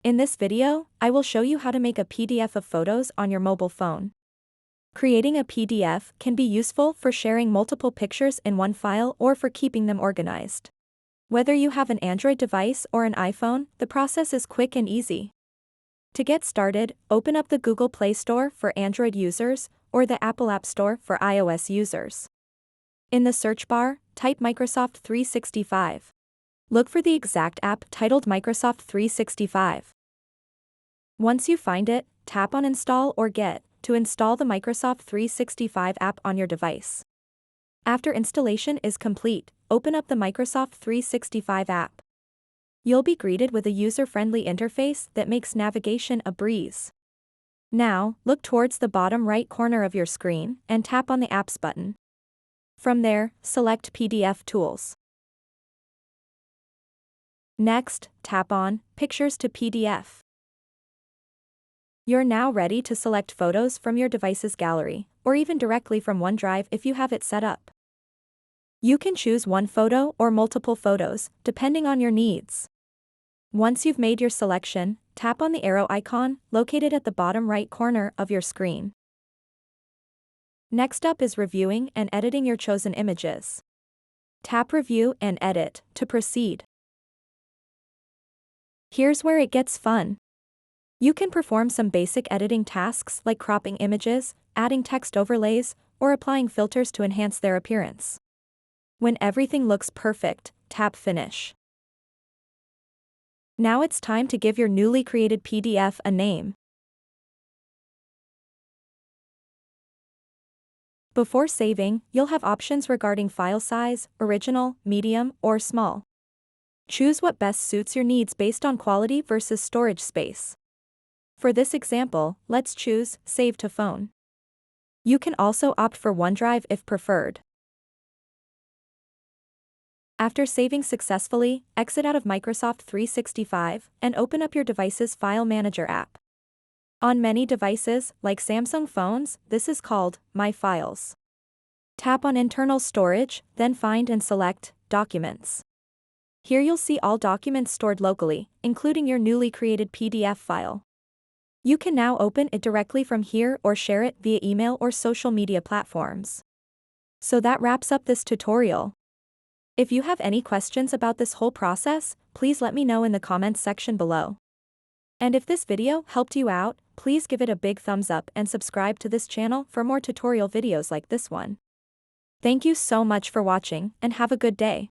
In this video, I will show you how to make a PDF of photos on your mobile phone. Creating a PDF can be useful for sharing multiple pictures in one file or for keeping them organized. Whether you have an Android device or an iPhone, the process is quick and easy. To get started, open up the Google Play Store for Android users or the Apple App Store for iOS users. In the search bar, type Microsoft 365. Look for the exact app titled Microsoft 365. Once you find it, tap on Install or Get to install the Microsoft 365 app on your device. After installation is complete, open up the Microsoft 365 app. You'll be greeted with a user-friendly interface that makes navigation a breeze. Now, look towards the bottom right corner of your screen and tap on the Apps button. From there, select PDF Tools. Next, tap on Pictures to PDF. You're now ready to select photos from your device's gallery, or even directly from OneDrive if you have it set up. You can choose one photo or multiple photos, depending on your needs. Once you've made your selection, tap on the arrow icon located at the bottom right corner of your screen. Next up is reviewing and editing your chosen images. Tap Review and Edit to proceed. Here's where it gets fun. You can perform some basic editing tasks like cropping images, adding text overlays, or applying filters to enhance their appearance. When everything looks perfect, tap Finish. Now it's time to give your newly created PDF a name. Before saving, you'll have options regarding file size, original, medium, or small. Choose what best suits your needs based on quality versus storage space. For this example, let's choose Save to Phone. You can also opt for OneDrive if preferred. After saving successfully, exit out of Microsoft 365 and open up your device's File Manager app. On many devices, like Samsung phones, this is called My Files. Tap on Internal Storage, then find and select Documents. Here you'll see all documents stored locally, including your newly created PDF file. You can now open it directly from here or share it via email or social media platforms. So that wraps up this tutorial. If you have any questions about this whole process, please let me know in the comments section below. And if this video helped you out, please give it a big thumbs up and subscribe to this channel for more tutorial videos like this one. Thank you so much for watching and have a good day.